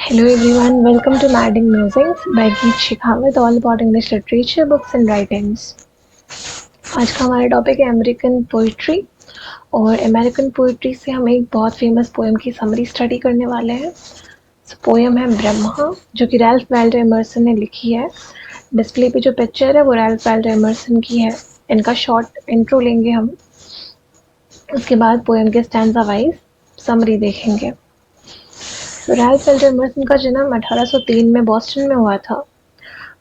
Hello everyone, welcome to Madding Musings by Geet Shekhawat, all about English literature, books and writings. आज का हमारा topic है American poetry और American poetry से हम एक बहुत फेमस पोएम की समरी स्टडी करने वाले हैं. पोएम है ब्रह्मा जो कि रैल्फ वाल्डो एमर्सन ने लिखी है. डिस्प्ले पे जो पिक्चर है वो रैल्फ वाल्डो एमर्सन की है. इनका शॉर्ट इंट्रो लेंगे हम, उसके बाद पोएम के स्टैंजा वाइज समरी देखेंगे. तो रैल्फ वाल्डो एमर्सन का जन्म 1803 में बॉस्टन में हुआ था.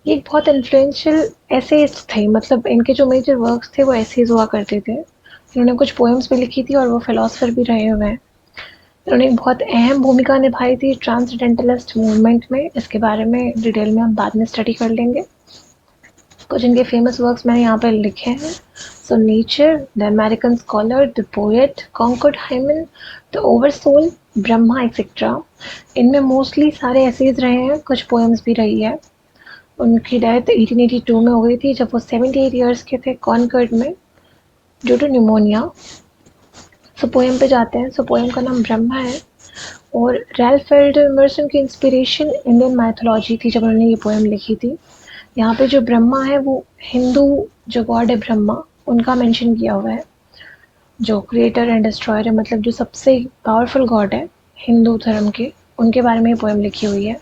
ये एक बहुत इन्फ्लुएंशियल एसेइस्ट थे, मतलब इनके जो मेजर वर्क्स थे वो एसेज हुआ करते थे. इन्होंने कुछ पोएम्स भी लिखी थी और वो फिलोसोफर भी रहे हुए हैं. इन्होंने एक बहुत अहम भूमिका निभाई थी ट्रांसडेंटलिस्ट मूवमेंट में. इसके बारे में डिटेल में हम बाद में स्टडी कर लेंगे. कुछ इनके फेमस वर्क्स मैंने यहाँ पर लिखे हैं. So nature, the American scholar, the poet, Concord hymn, the oversoul, Brahma etcetera. इनमें मोस्टली सारे एसेज रहे हैं, कुछ पोएम्स भी रही है. उनकी डेथ 1882 में हो गई थी जब वो 78 ईयर्स के थे, कॉनकर्ड में, due to pneumonia. So poem पे जाते हैं. सो पोएम का नाम ब्रह्मा है और रैल्फ वाल्डो एमर्सन की इंस्पिरेशन इंडियन माइथोलॉजी थी जब उन्होंने ये पोएम लिखी थी. यहाँ पे जो ब्रह्मा है वो हिंदू जो गॉड है ब्रह्मा, उनका मेंशन किया हुआ है, जो क्रिएटर एंड डिस्ट्रॉयर है, मतलब जो सबसे पावरफुल गॉड है हिंदू धर्म के, उनके बारे में ये पोएम लिखी हुई है.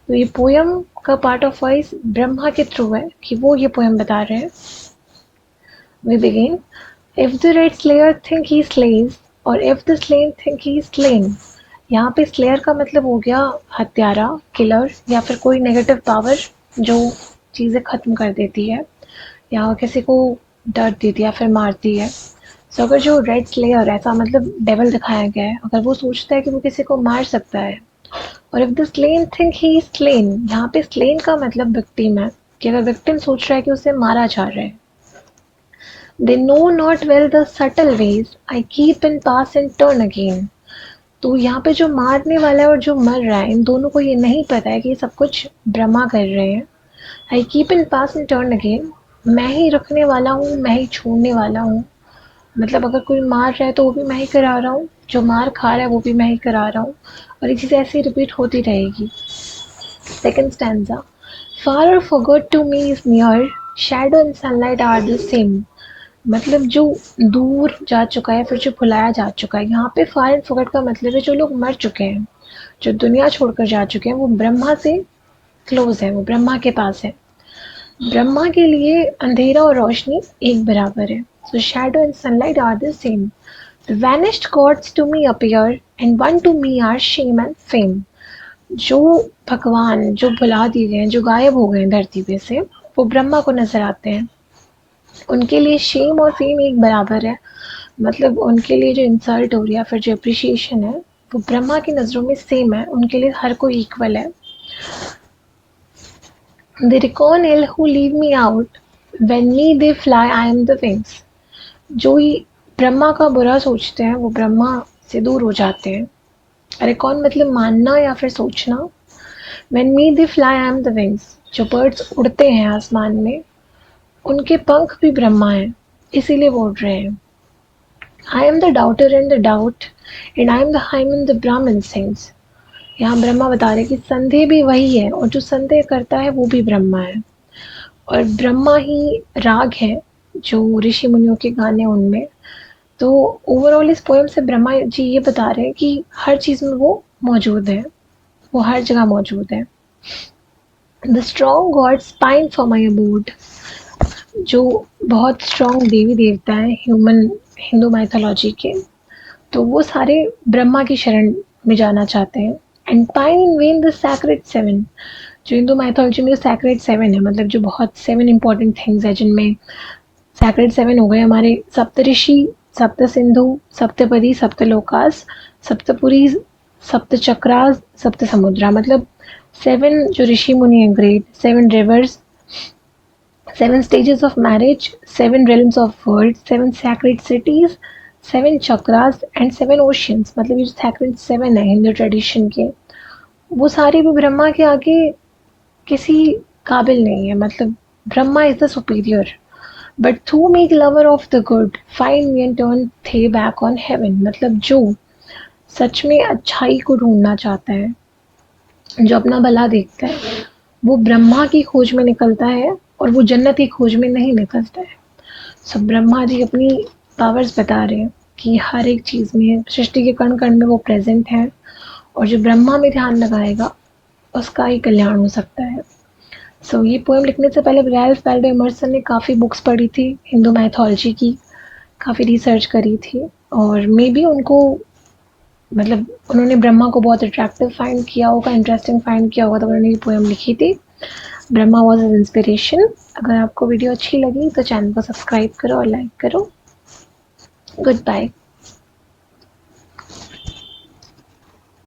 तो ये पोएम का पार्ट ऑफ वॉइस ब्रह्मा के थ्रू है कि वो ये पोएम बता रहे हैं. We begin. If the red slayer think he slays or if the slain think he slain. यहाँ पे स्लेयर का मतलब हो गया हत्यारा, किलर, या फिर कोई नेगेटिव पावर जो चीज़ें ख़त्म कर देती है या किसी को डर देती है या फिर मारती है. सो अगर जो रेड स्लेयर, ऐसा मतलब डेविल दिखाया गया है, अगर वो सोचता है कि वो किसी को मार सकता है, और if the slain think he is slain, यहाँ पे स्लेन का मतलब विक्टिम है कि अगर विक्टिम सोच रहा है कि उसे मारा जा रहा है. They know not well the subtle ways I keep in pass and turn again. तो यहाँ पे जो मारने वाला है और जो मर रहा है, इन दोनों को ये नहीं पता है कि ये सब कुछ ब्रह्मा कर रहे हैं. I keep in pass and turn again, मैं ही रखने वाला हूँ, मैं ही छोड़ने वाला हूँ. मतलब अगर कोई मार रहा है तो वो भी मैं ही करा रहा हूँ, जो मार खा रहा है वो भी मैं ही करा रहा हूँ, और ये चीज़ ऐसे ही रिपीट होती रहेगी. Second stanza. Far or forgot to me is near, shadow and sunlight are the same. मतलब जो दूर जा चुका है, फिर जो भुलाया जा चुका है. यहाँ पे फार एंड फॉरगेट का मतलब है जो लोग मर चुके हैं, जो दुनिया छोड़कर जा चुके हैं, वो ब्रह्मा से क्लोज है, वो ब्रह्मा के पास है. ब्रह्मा के लिए अंधेरा और रोशनी एक बराबर है. So shadow and sunlight are the same. The vanished gods to me appear and one to me are shame and fame. जो भगवान जो भुला दिए गए हैं, जो गायब हो गए हैं धरती पे से, वो ब्रह्मा को नजर आते हैं. उनके लिए शेम और फेम एक बराबर है. मतलब उनके लिए जो इंसल्ट हो रही है फिर जो अप्रिशिएशन है, वो ब्रह्मा की नज़रों में सेम है. उनके लिए हर कोई इक्वल है. They reckon ill who leave me out, when me they fly I am the wings. जो ही ब्रह्मा का बुरा सोचते हैं वो ब्रह्मा से दूर हो जाते हैं. अरे कौन मतलब मानना या फिर सोचना. When me they fly I am the wings. जो बर्ड्स उड़ते हैं आसमान में, उनके पंख भी ब्रह्मा हैं, इसीलिए वो उड़ रहे हैं. I am the doubter and the doubt and I am the hymen the Brahmin sings. यहाँ ब्रह्मा बता रहे कि संदेह भी वही है और जो संदेह करता है वो भी ब्रह्मा है. और ब्रह्मा ही राग है जो ऋषि मुनियों के गाने उनमें. तो ओवरऑल इस पोएम से ब्रह्मा जी ये बता रहे हैं कि हर चीज़ में वो मौजूद है, वो हर जगह मौजूद है. The strong gods pine for my abode. जो बहुत स्ट्रॉन्ग देवी देवता हैं हिंदू माइथोलॉजी के, तो वो सारे ब्रह्मा की शरण में जाना चाहते हैं. And pine in when the sacred seven. जो हिंदू माइथोलॉजी में जो सैक्रेड सेवन है, मतलब जो बहुत 7 इंपॉर्टेंट थिंग्स है, जिनमें सैक्रेड 7 हो गए हमारे सप्तऋषि, सप्त सिंधु, सप्तपदी, सप्तलोकास, सप्तपुरी, सप्त चक्रास, सप्त समुद्रा. मतलब 7 जो ऋषि मुनि हैं great, 7 reverse, 7 stages of marriage, 7 realms of world, 7 sacred cities, 7 chakras and 7 oceans. मतलब ये जो sacred 7 है हिंदू ट्रेडिशन के, वो सारे भी ब्रह्मा के आगे किसी काबिल नहीं है. मतलब Brahma is the superior. But thou meek lover of the good find me and turn thy back on heaven. मतलब जो सच में अच्छाई को ढूंढना चाहता है, जो अपना भला देखता है वो ब्रह्मा की खोज में निकलता है और वो जन्नत की खोज में नहीं निकलता है। सो ब्रह्मा जी अपनी पावर्स बता रहे हैं कि हर एक चीज़ में, सृष्टि के कण-कण में वो प्रेज़ेंट हैं और जो ब्रह्मा में ध्यान लगाएगा उसका ही कल्याण हो सकता है। ये पोएम लिखने से पहले रैल्फ वाल्डो इमर्सन ने काफ़ी बुक्स पढ़ी थी हिंदू माइथोलॉजी की, काफ़ी रिसर्च करी थी और मे बी उनको मतलब उन्होंने ब्रह्मा को बहुत अट्रैक्टिव फाइंड किया होगा, इंटरेस्टिंग फाइंड किया होगा, तो उन्होंने ये पोएम लिखी थी। Brahma was his inspiration. अगर आपको वीडियो अच्छी लगी तो चैनल को सब्सक्राइब करो और लाइक करो। Good bye.